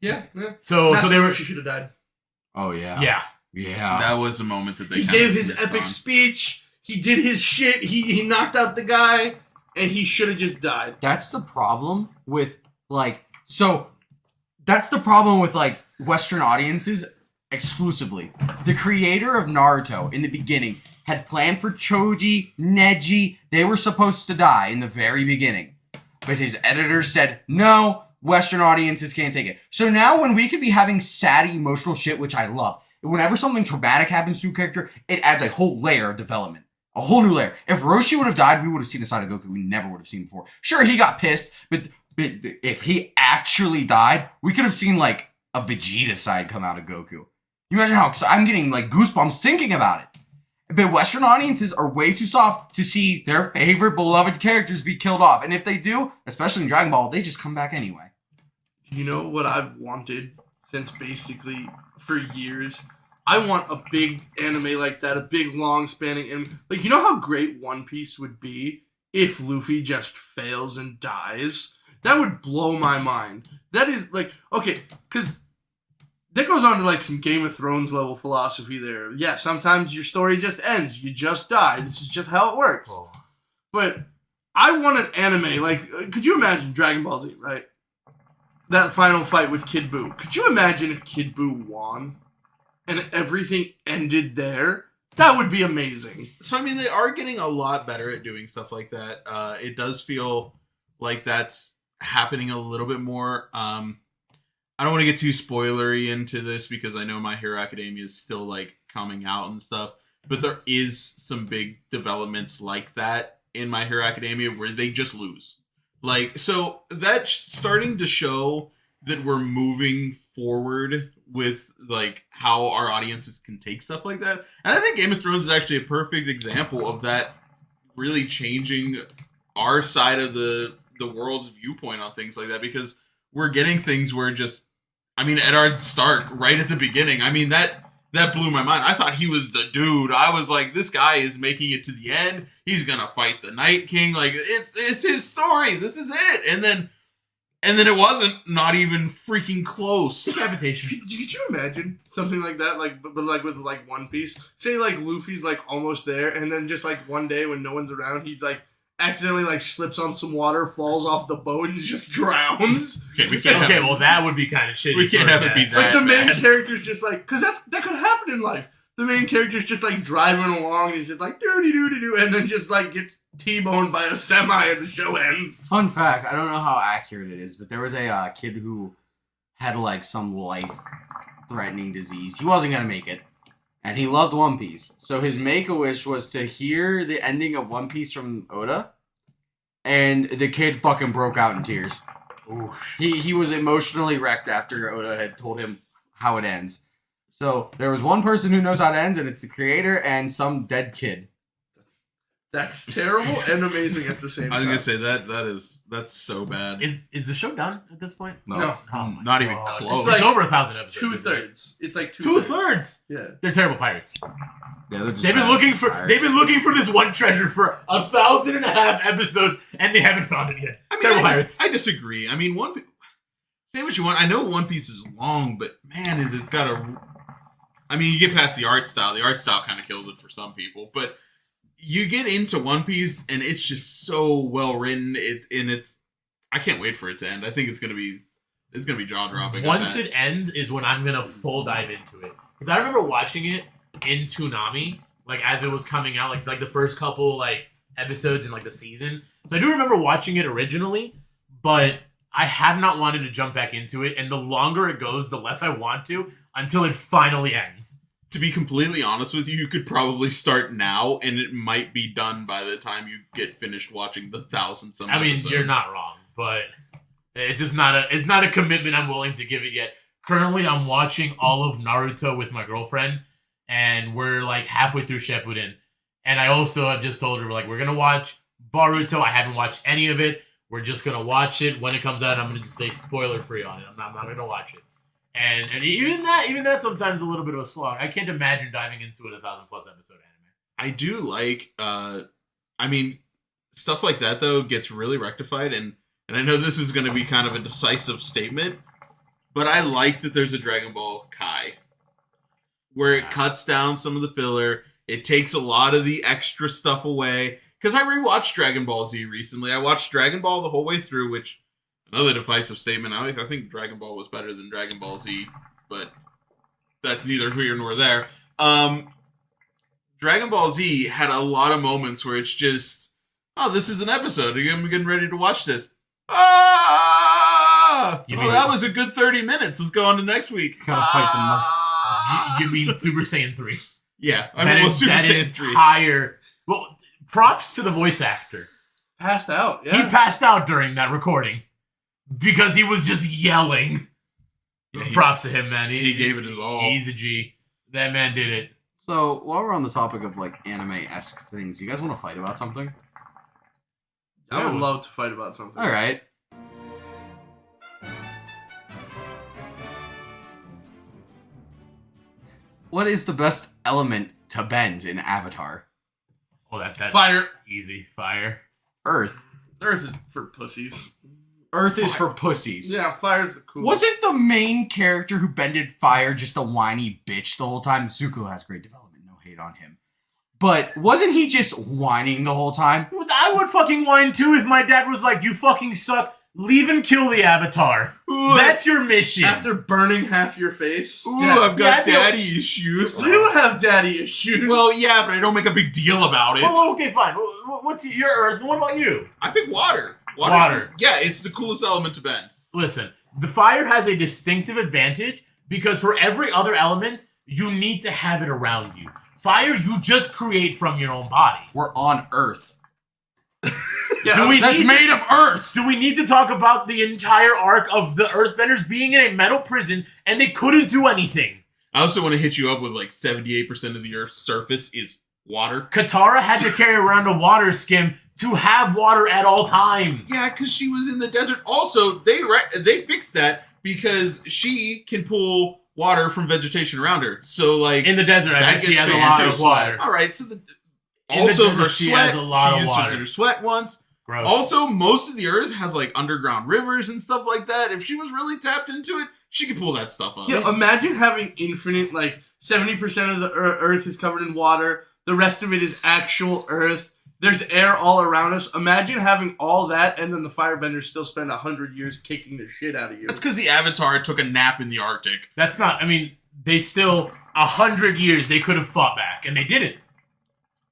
Yeah. So they were. She should have died. Oh yeah. Yeah. Yeah. That was a moment that they He kind gave of his missed epic on. speech. He did his shit. He knocked out the guy, and he should have just died. That's the problem with that's the problem with Western audiences exclusively. The creator of Naruto in the beginning had planned for Choji, Neji. They were supposed to die in the very beginning. But his editor said, no, Western audiences can't take it. So now when we could be having sad emotional shit, which I love, whenever something traumatic happens to a character, it adds a whole layer of development. A whole new layer. If Roshi would have died, we would have seen a side of Goku we never would have seen before. Sure, he got pissed, but if he actually died, we could have seen a Vegeta side come out of Goku. You imagine how I'm getting goosebumps thinking about it. But Western audiences are way too soft to see their favorite beloved characters be killed off. And if they do, especially in Dragon Ball, they just come back anyway. You know what I've wanted since basically for years. I want a big anime like that, a big long spanning anime. Like, you know how great One Piece would be if Luffy just fails and dies? That would blow my mind. That is like, okay, because that goes on to like some Game of Thrones level philosophy there. Yeah, sometimes your story just ends. You just die. This is just how it works. Oh. But I want an anime, like, could you imagine Dragon Ball Z, right? That final fight with Kid Buu. Could you imagine if Kid Buu won and everything ended there? That would be amazing. So, I mean, they are getting a lot better at doing stuff like that. It does feel like that's happening a little bit more. I don't want to get too spoilery into this because I know My Hero Academia is still, like, coming out and stuff. But there is some big developments like that in My Hero Academia where they just lose. Like, so that's starting to show that we're moving forward with, like, how our audiences can take stuff like that. And I think Game of Thrones is actually a perfect example of that really changing our side of the world's viewpoint on things like that, because we're getting things where just, I mean, Eddard Stark, right at the beginning, I mean, that blew my mind. I thought he was the dude. I was like, this guy is making it to the end. He's gonna fight the Night King. Like, it's his story. This is it. And then it wasn't, not even freaking close. Decapitation. Could you imagine something like that? Like, but like with like One Piece. Say like Luffy's like almost there, and then just like one day when no one's around, he's like accidentally like slips on some water, falls off the boat, and just drowns. Okay, we can't. Okay, well that would be kind of shitty. We can't have it be that. Like the main bad. character's just like, because that could happen in life. The main character's just like driving along, and he's just like doody doody doo, and then just like gets T-boned by a semi, and the show ends. Fun fact, I don't know how accurate it is, but there was a kid who had like some life-threatening disease. He wasn't going to make it, and he loved One Piece. So his make-a-wish was to hear the ending of One Piece from Oda, and the kid fucking broke out in tears. Oof. He was emotionally wrecked after Oda had told him how it ends. So there was one person who knows how it ends, and it's the creator and some dead kid. That's terrible and amazing at the same I time. was gonna say that's so bad. Is the show done at this point? No. Oh my Not even God. close. It's It's over 1,000 episodes. isn't it? 2/3. It's like 2/3. 2/3. Yeah. They're terrible pirates. Yeah, they're just They've been bad looking for pirates. they've been looking for this one treasure for 1,500 episodes, and they haven't found it yet. I mean, Terrible pirates. I disagree. I mean, say what you want. I know One Piece is long, but man, is it got a. I mean, you get past the art style. The art style kind of kills it for some people, but you get into One Piece, and it's just so well written. I can't wait for it to end. I think it's gonna be jaw dropping. Once it ends is when I'm gonna full dive into it, because I remember watching it in Toonami, like as it was coming out, like the first couple like episodes in like the season. So I do remember watching it originally, but I have not wanted to jump back into it, and the longer it goes, the less I want to, until it finally ends. To be completely honest with you, you could probably start now, and it might be done by the time you get finished watching the 1,000-some I mean, episodes. you're not wrong, but it's just not a commitment I'm willing to give it yet. Currently, I'm watching all of Naruto with my girlfriend, and we're like halfway through Shippuden. And I also have just told her, like, we're gonna watch Boruto. I haven't watched any of it. We're just gonna watch it when it comes out. I'm gonna just say spoiler free on it. I'm not gonna watch it. And even that sometimes a little bit of a slog. I can't imagine diving into it 1,000+ episode anime. I do like, I mean, stuff like that, though, gets really rectified, and I know this is going to be kind of a decisive statement, but I like that there's a Dragon Ball Kai, where it cuts down some of the filler, it takes a lot of the extra stuff away, because I rewatched Dragon Ball Z recently. I watched Dragon Ball the whole way through, which, another divisive statement, I think Dragon Ball was better than Dragon Ball Z, but that's neither here nor there. Dragon Ball Z had a lot of moments where it's just, oh, this is an episode. I'm getting ready to watch this. Ah! You Well, mean- that was a good 30 minutes. Let's go on to next week. Gotta fight the must. You mean Super Saiyan 3? Yeah, I mean, well, Super Saiyan 3. entire... Well, props to the voice actor. Passed out. He Yeah. passed out during that recording because he was just yelling. Yeah, he- Props to him, man. he gave it his all. He's a G. That man did it. So, while we're on the topic of, like, anime-esque things, you guys want to fight about something? I would love to fight about something. Alright. What is the best element to bend in Avatar? Oh, that's Fire. easy. Fire. Earth. Earth is for pussies. Earth is for pussies. Yeah, fire's the coolest. Wasn't the main character who bended fire just a whiny bitch the whole time? Zuko has great development, no hate on him. But wasn't he just whining the whole time? I would fucking whine too if my dad was like, "You fucking suck. Leave and kill the Avatar. Ooh, That's your mission." After burning half your face? Ooh, Yeah. I've got Yeah, daddy issues. You have daddy issues. Well, yeah, but I don't make a big deal about it. Oh, okay, fine. What's your Earth? What about you? I pick water. Water. Yeah, it's the coolest element to bend. Listen, the fire has a distinctive advantage because for every other element, you need to have it around you. Fire, you just create from your own body. We're on Earth. yeah, That's made of Earth. Do we need to talk about the entire arc of the Earthbenders being in a metal prison and they couldn't do anything? I also want to hit you up with like 78% of the Earth's surface is water. Katara had to carry around a water skim to have water at all times. Yeah, because she was in the desert. Also, they fixed that because she can pull water from vegetation around her. So, like, In the desert, I that bet she gets has a fixed lot too. of water. All right, so In the also desert, her she sweat. has a lot she of uses water. her sweat once. Gross. Also, most of the Earth has like underground rivers and stuff like that. If she was really tapped into it, she could pull that stuff up. Yeah, imagine having infinite, like, 70% of the Earth is covered in water. The rest of it is actual Earth. There's air all around us. Imagine having all that, and then the firebenders still spend 100 years kicking the shit out of you. That's because the Avatar took a nap in the Arctic. That's not, I mean, they still, 100 years, they could have fought back, and they didn't.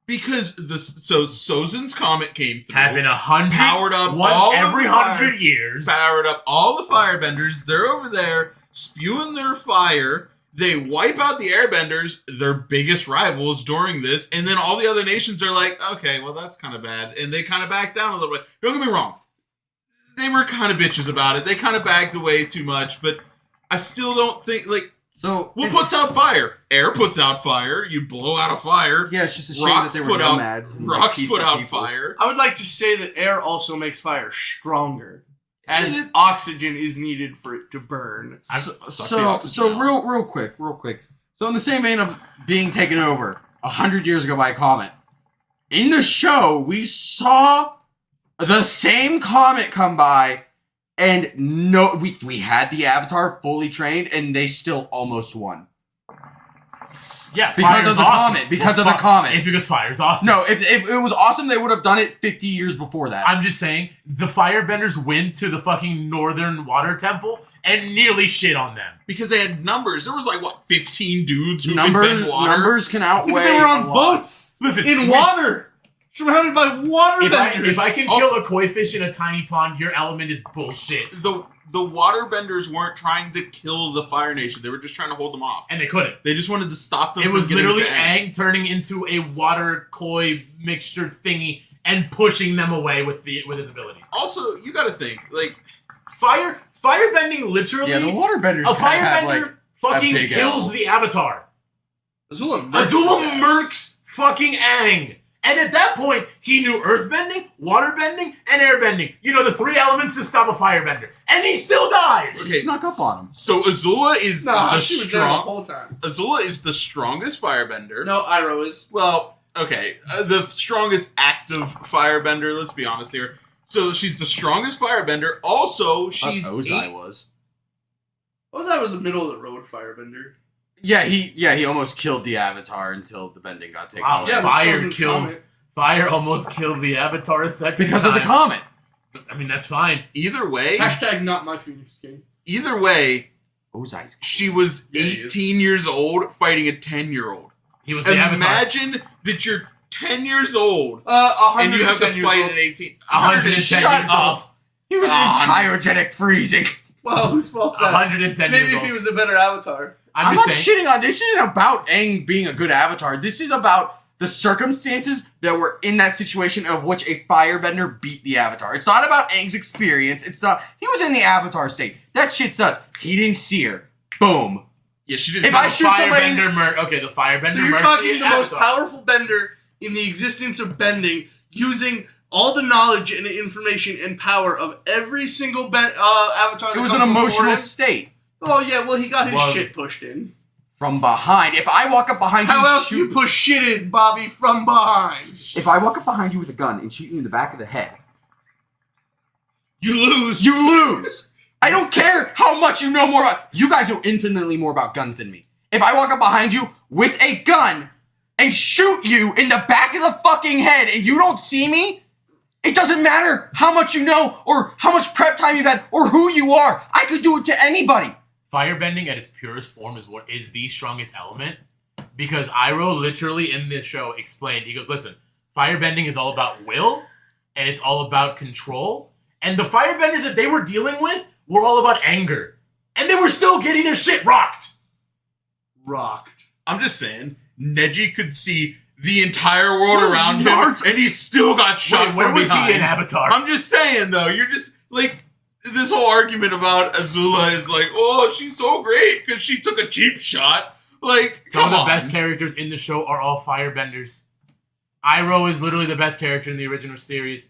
Because Sozin's comet came through. Having 100, Powered up once all of every the fire- 100 years. Powered up all the firebenders. They're over there spewing their fire. They wipe out the airbenders, their biggest rivals during this, and then all the other nations are like, okay, well, that's kind of bad. And they kind of back down a little bit. Don't get me wrong. They were kind of bitches about it. They kind of backed away too much, but I still don't think, like, So what puts out fire? Air puts out fire. You blow out a fire. yeah, it's just a shame Rocks that they were put out- nomads. And, like, Rocks peaceful put out people. fire. I would like to say that air also makes fire stronger, as Is it? oxygen is needed for it to burn. So real quick. So in the same vein of being taken over 100 years ago by a comet, in the show we saw the same comet come by, and we had the Avatar fully trained, and they still almost won. Yeah, Because fire's of the awesome. comet, because of the comet. It's because fire's awesome. No, if it was awesome, they would have done it 50 years before that. I'm just saying, the firebenders went to the fucking northern water temple and nearly shit on them. Because they had numbers. There was like, what, 15 dudes who could bend water? Numbers can outweigh. But they were on a lot. boats Listen, in water, surrounded by water If benders. I can Also- kill a koi fish in a tiny pond, your element is bullshit. The waterbenders weren't trying to kill the Fire Nation. They were just trying to hold them off. And they couldn't. They just wanted to stop them It from was getting literally to Aang. Aang turning into a water koi mixture thingy and pushing them away with his abilities. Also, you gotta think, like, Firebending literally, Yeah, the waterbenders a kind of have, firebender like, fucking big kills L. the Avatar. Azula murks Azula his ass. murks fucking Aang. And at that point, he knew earthbending, waterbending, and airbending. You know, the three elements to stop a firebender. And he still died! She Okay. snuck up on him. so Azula is Nah, the she was there the strong. whole time. Azula is the strongest firebender. No, Iroh is. Well, okay, the strongest active firebender. Let's be honest here. So she's the strongest firebender. Also, she's Ozai was. Ozai was a middle of the road firebender. Yeah, he almost killed the Avatar until the bending got taken Wow, away. Yeah, but fire Sozin's killed. comet. Fire almost killed the Avatar a second Because of the time. comet. I mean, that's fine. Either way, Hashtag not my Phoenix King. either way, Ozai's. she was Yeah, he is. 18 years old fighting a 10-year-old. He was the Avatar. Imagine that you're 10 years old 110 and you have to years fight old. an 18. 110 Shut years up. old. He was in cryogenic freezing. Well, whose fault's that? 110 Maybe years if old. he was a better Avatar. I'm just not saying. shitting on this. Isn't about Aang being a good Avatar. This is about the circumstances that were in that situation of which a firebender beat the Avatar. It's not about Aang's experience. It's not. He was in the Avatar state. That shit's nuts. He didn't see her. Boom. Yeah, she just. If I shoot somebody- The firebender So you're murked talking the most Avatar. powerful bender in the existence of bending, using all the knowledge and the information and power of every single Avatar. It that was comes an before emotional him. state. Oh yeah, well he got his Well, shit pushed in. From behind. If I walk up behind you, How else do you push shit in, Bobby? From behind. If I walk up behind you with a gun and shoot you in the back of the head, You lose. you lose. I don't care how much you know more about. You guys know infinitely more about guns than me. If I walk up behind you with a gun and shoot you in the back of the fucking head and you don't see me, it doesn't matter how much you know or how much prep time you've had or who you are. I could do it to anybody. Firebending at its purest form is what is the strongest element, because Iroh literally in this show explained, he goes, listen, firebending is all about will, and it's all about control, and the firebenders that they were dealing with were all about anger, and they were still getting their shit rocked. I'm just saying, Neji could see the entire world around him, and he still got shot Where from was behind. he in Avatar? I'm just saying, though, you're just, like, this whole argument about Azula is like, oh, she's so great because she took a cheap shot. Like, Some of come the on. best characters in the show are all firebenders. Iroh is literally the best character in the original series.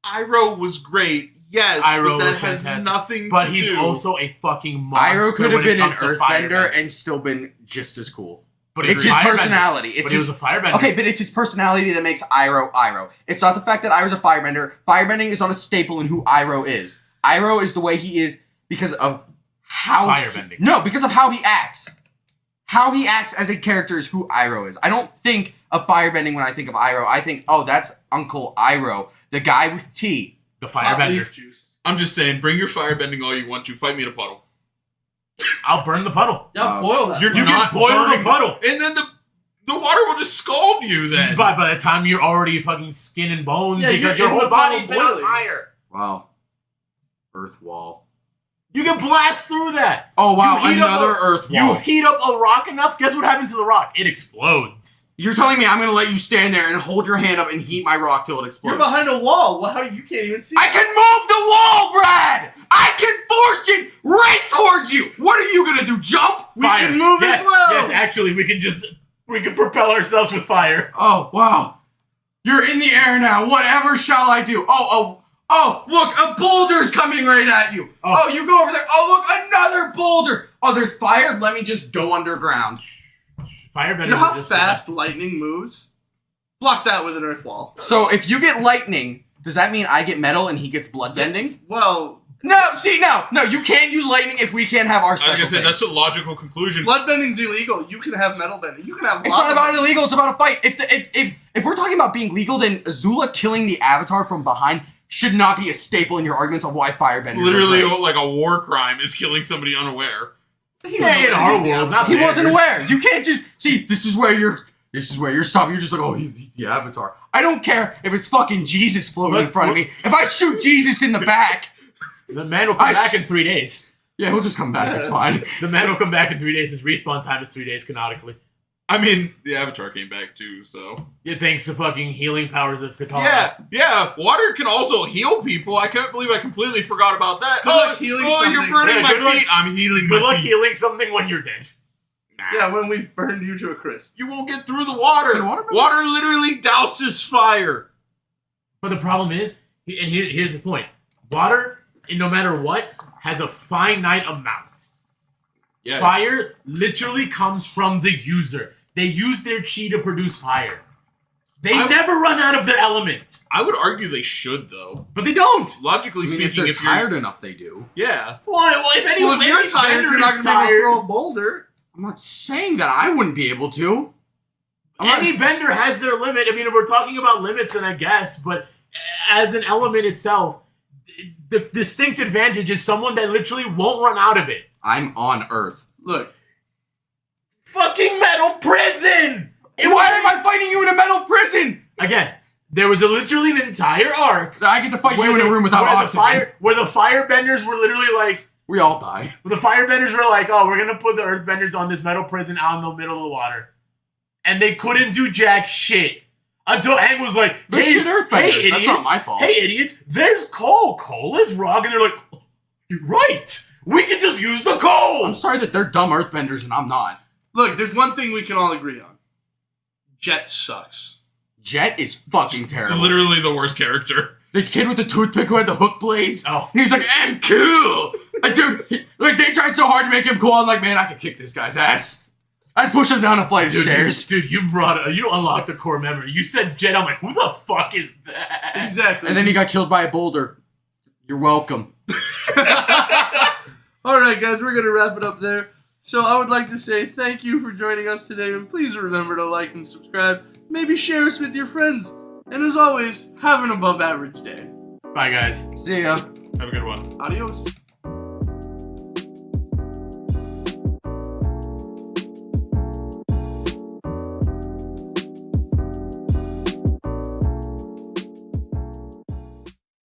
Iroh was great, yes, Iroh but that was has fantastic. nothing But to he's do. also a fucking monster. Iroh could have when it been an comes to earthbender firebending. and still been just as cool. But It's he his was a firebender. personality. But he was a firebender. Okay, but it's his personality that makes Iroh Iroh. It's not the fact that Iroh's a firebender. Firebending is not a staple in who Iroh is. Iroh is the way he is because of how... Firebending. No, because of how he acts. How he acts as a character is who Iroh is. I don't think of firebending when I think of Iroh. I think, oh, that's Uncle Iroh, the guy with tea. The Hot firebender. leaf juice. I'm just saying, bring your firebending all you want to. Fight me in a puddle. I'll burn the puddle. Yeah, boil that. You're You not can boil burning the puddle. And then the water will just scald you then. By the time you're already fucking skin and bones Yeah, because you're your in whole the puddle body's been on boiling. fire. Wow. Earth wall. You can blast through that. Oh, wow, You heat up another a- earth You wall. heat up a rock enough, guess what happens to the rock? It explodes. You're telling me I'm going to let you stand there and hold your hand up and heat my rock till it explodes? You're behind a wall. Well, how you can't even see? I can move the wall, Brad! I can force it right towards you! What are you gonna do, jump? We can move yes, as well. Yes, actually, we can propel ourselves with fire. Oh, wow. You're in the air now. Whatever shall I do? Oh, look, a boulder's coming right at you. Oh, you go over there. Oh, look, another boulder. Oh, there's fire. Let me just go underground. Firebenders You know are how just fast lightning moves? Block that with an earth wall. So if you get lightning, does that mean I get metal and he gets bloodbending? Well, No, see, no, you can't use lightning if we can't have our I was special gonna say, thing. that's a logical conclusion. bloodbending's illegal. You can have metal bending. You can have. It's not about illegal, it's about a fight. If we're talking about being legal, then Azula killing the Avatar from behind should not be a staple in your arguments on why firebenders It's literally are great. like a war crime is killing somebody unaware. Yeah, in our world, not He wasn't theirs. aware. You can't just see. This is where you're stopping. You're just like, oh, he's the Avatar. I don't care if it's fucking Jesus floating in front of me. If I shoot Jesus in the back, The man will come back in 3 days. yeah, he'll just come back. It's fine. The man will come back in 3 days. His respawn time is 3 days canonically. I mean, the Avatar came back too, so. Yeah, thanks to fucking healing powers of Katara. Yeah. Water can also heal people. I can't believe I completely forgot about that. Good luck healing you're something. burning Yeah, my good luck- feet. I'm healing Good my luck feet. healing something when you're dead. Yeah, when we burned you to a crisp. You won't get through the water. Can water burn? Water literally douses fire. But the problem is, and here's the point: water, no matter what, has a finite amount. Yeah. Fire literally comes from the user. They use their chi to produce fire. They never run out of their element, I would argue they should, though. but they don't. Logically I mean, speaking, if they're tired enough, they do. Yeah. Well, if anyone, Well, if you're tired, you're not going to be able to throw a boulder. I'm not saying that I wouldn't be able to. Any bender has their limit. I mean, if we're talking about limits, then I guess, but as an element itself, the distinct advantage is someone that literally won't run out of it. I'm on Earth. Look, Fucking metal prison! Why am I fighting you in a metal prison? Again, there was literally an entire arc I get to fight you in they- a room without where oxygen. where the firebenders were literally like, We all die. the firebenders were like, oh, we're gonna put the earthbenders on this metal prison out in the middle of the water. And they couldn't do jack shit. Until Aang was like, They're shit earthbenders. hey, That's idiots, not my fault. Hey, idiots, there's coal. Coal is rock. And they're like, oh, you're right. We can just use the coal. I'm sorry that they're dumb earthbenders and I'm not. look, there's one thing we can all agree on. Jet sucks. Jet is fucking terrible. Literally the worst character. The kid with the toothpick who had the hook blades. Oh. And he's like, I'm cool. Like, dude, like, they tried so hard to make him cool. I'm like, man, I could kick this guy's ass. I'd push him down a flight of stairs. Dude, you unlocked a core memory. You said Jed, I'm like, who the fuck is that? Exactly. And then he got killed by a boulder. You're welcome. All right, guys, we're going to wrap it up there. So I would like to say thank you for joining us today, and please remember to like and subscribe. Maybe share us with your friends. And as always, have an above average day. Bye, guys. See ya. Have a good one. Adios.